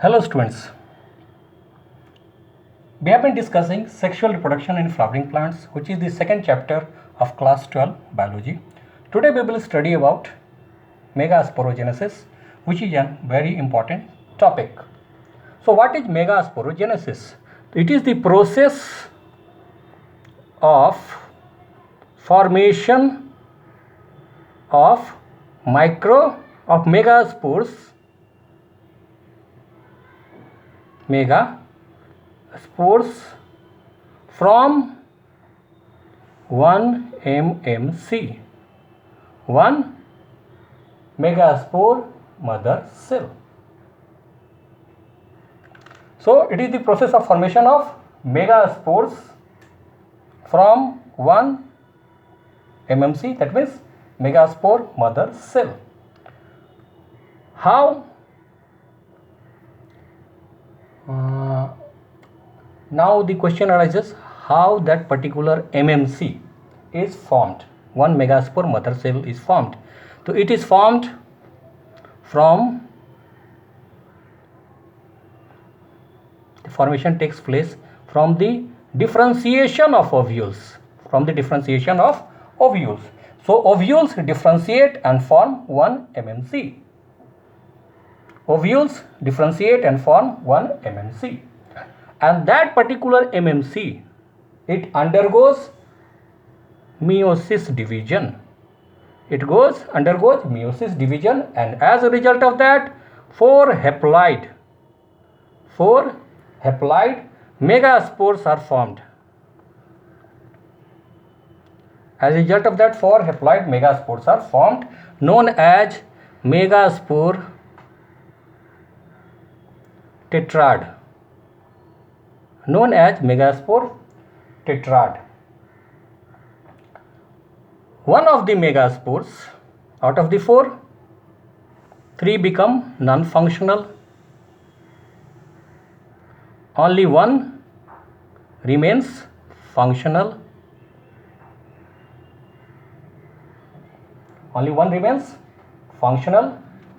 Hello students, we have been discussing sexual reproduction in flowering plants, which is the second chapter of class 12 biology. Today we will study about megasporogenesis, which is a very important topic. So what is megasporogenesis? It is the process of formation of megaspores from 1 mmC, 1 megaspore mother cell. So it is the process of formation of megaspores from 1 mmC, that means megaspore mother cell. How? Now the question arises how that particular MMC is formed. 1 megaspore mother cell is formed. So it is formed from, the formation takes place from the differentiation of ovules. So ovules differentiate and form 1 mmC. And that particular MMC, it undergoes meiosis division. And as a result of that, 4 haploid megaspores are formed. Known as megaspore tetrad. One of the megaspores, out of the 4, 3 become non-functional. Only 1 remains functional.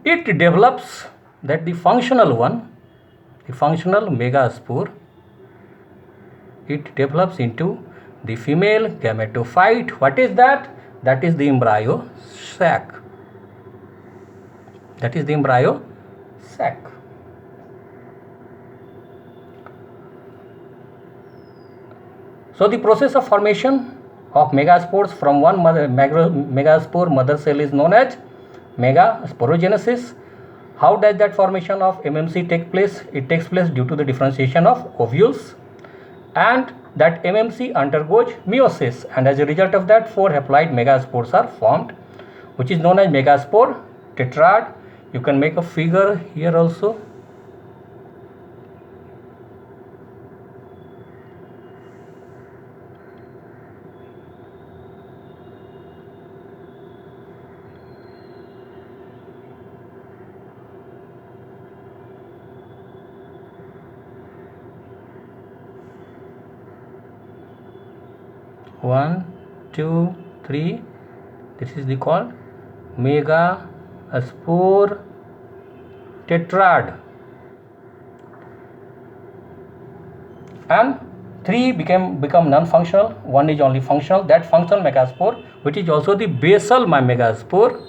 It develops that the functional megaspore, it develops into the female gametophyte. What is that? That is the embryo sac. So the process of formation of megaspores from 1 megaspore mother cell is known as megasporogenesis. How does that formation of MMC take place? It takes place due to the differentiation of ovules, and that MMC undergoes meiosis, and as a result of that, 4 haploid megaspores are formed, which is known as megaspore tetrad. You can make a figure here also. One, 2, 3. This is the called megaspore tetrad, and 3 become non-functional. 1 is only functional. That functional megaspore, which is also the basal megaspore,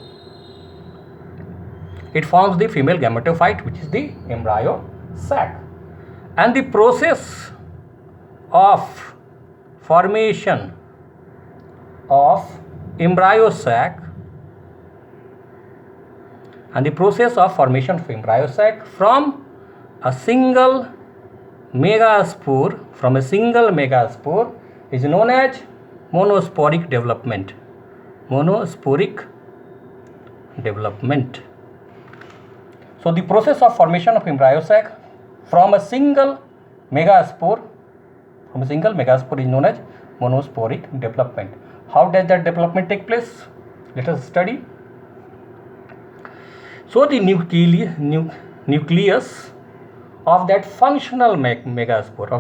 it forms the female gametophyte, which is the embryo sac. And the process of formation of embryo sac from a single megaspore is known as monosporic development. So the process of formation of embryo sac from a single megaspore is known as monosporic development. How does that development take place? Let us study. So the nucleus of that functional megaspore,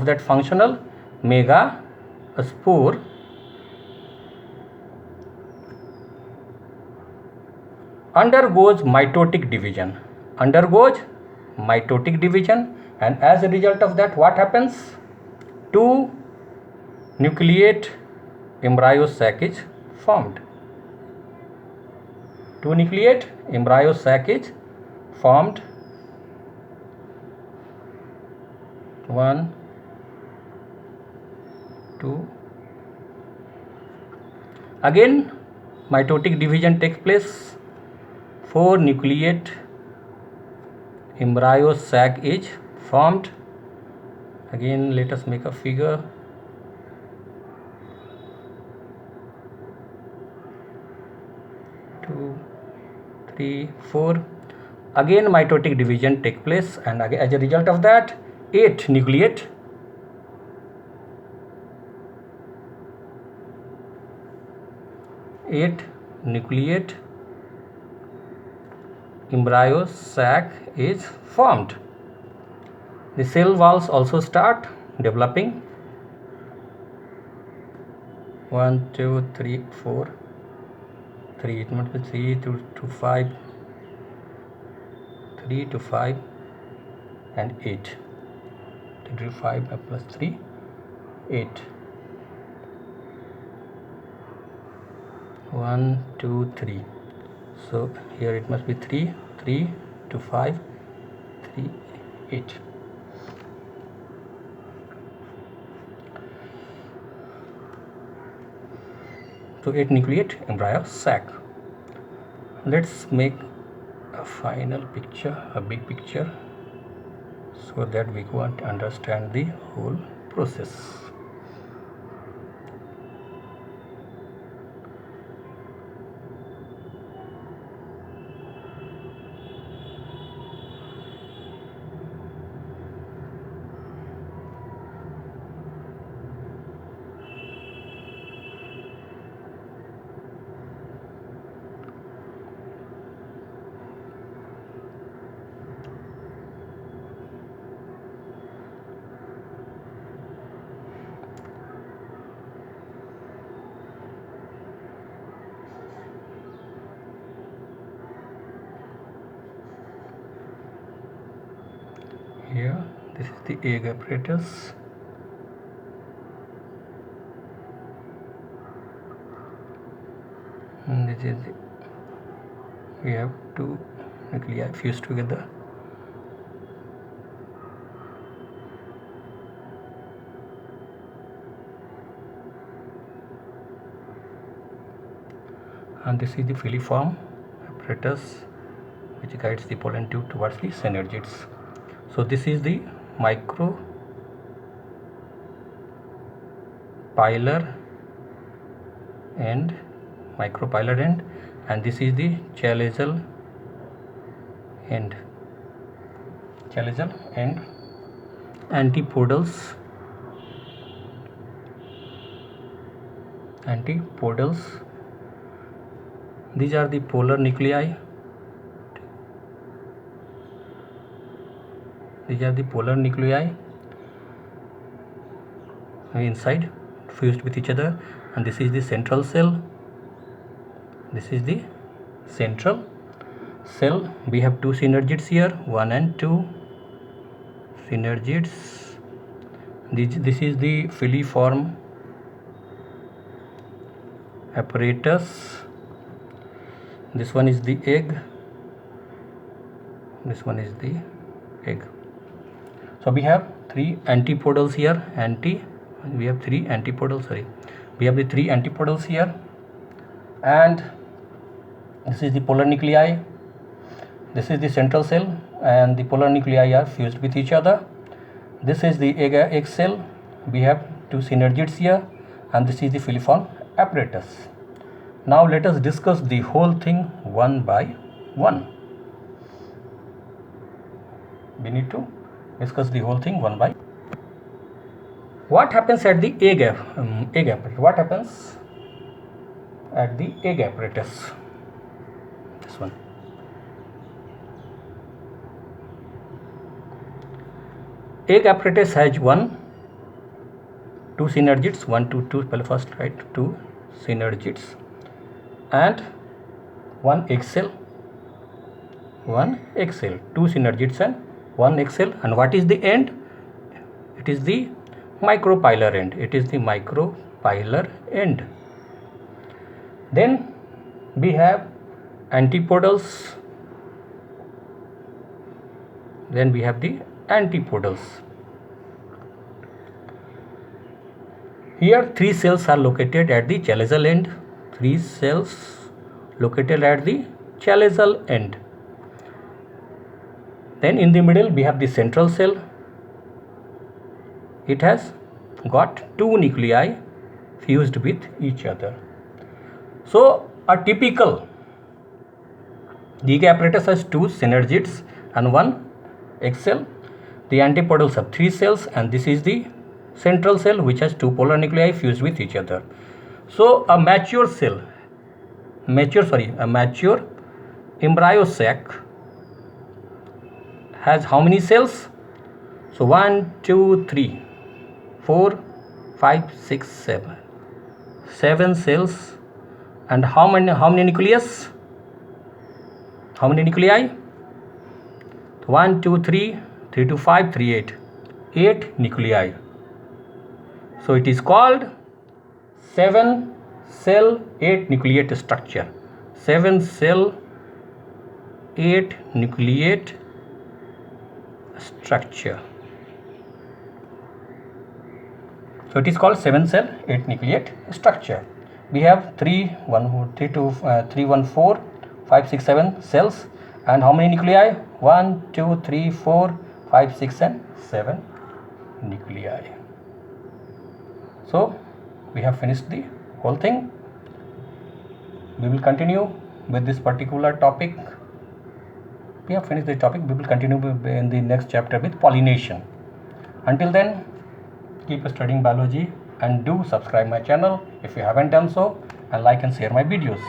undergoes mitotic division. mitotic division, and as a result of that, what happens? 2 nucleate embryo sac is formed. 2 nucleate embryo sac is formed. 1, 2. Again, mitotic division takes place. 4 nucleate embryo sac is formed. Again, let us make a figure. 2, 3, 4. Again, mitotic division takes place, and again, as a result of that, 8 nucleate embryo sac is formed. The cell walls also start developing. 1, 2, 3, 4. 3, it must be 3 to 5, 3 to 5, and 8. 3 to 5 plus 3, 8. 1, 2, 3. So here it must be 3, 3 to 5, 3, 8. So 8 nucleate embryo sac. Let's make a final picture, a big picture, so that we want to understand the whole process. Here, this is the egg apparatus. And this is the, we have 2 nuclei fused together. And this is the filiform apparatus which guides the pollen tube towards the synergids. So this is the micropylar end, and this is the chalazal end. Antipodals. These are the polar nuclei. Inside, fused with each other, and this is the central cell. We have 2 synergids here, 1 and 2 synergids. This is the filiform apparatus. This one is the egg. So we have 3 antipodals here. We have the 3 antipodals here, and this is the polar nuclei. This is the central cell, and the polar nuclei are fused with each other. This is the egg cell. We have 2 synergids here, and this is the filiform apparatus. Now let us discuss the whole thing one by one. We need to discuss the whole thing one by one. What happens at the egg apparatus? What happens at the egg apparatus? This one. Egg apparatus has 2 synergids. 1, 2, 2. First write 2 synergids, and 1 egg cell. 2 synergids and one egg cell. And what is the end? It is the micropylar end. It is the micropylar end. Then we have antipodals. Then we have the antipodals. Here 3 cells are located at the chalazal end. 3 cells located at the chalazal end. Then in the middle we have the central cell. It has got 2 nuclei fused with each other. So a typical Golgi apparatus has 2 synergids and 1 egg cell. The antipodals have 3 cells, and this is the central cell which has 2 polar nuclei fused with each other. So a mature embryo sac has how many cells? So 1, 2, 3, 4, 5, 6, 7. 7 cells. And how many nucleus? How many nuclei? 1, 2, 3, 3 to 5, 3, 8. 8 nuclei. So it is called 7 cell 8 nucleate structure. 7 cell 8 nucleate structure. So it is called 7 cell 8 nucleate structure. We have 3, 1, 3, 2, 3, 1, 4, 5, 6, 7 cells. And how many nuclei? 1, 2, 3, 4, 5, 6 and 7 nuclei. So we have finished the whole thing. We will continue with this particular topic. We have finished the topic. We will continue in the next chapter with pollination. Until then, keep studying biology and do subscribe my channel if you haven't done so, and like and share my videos.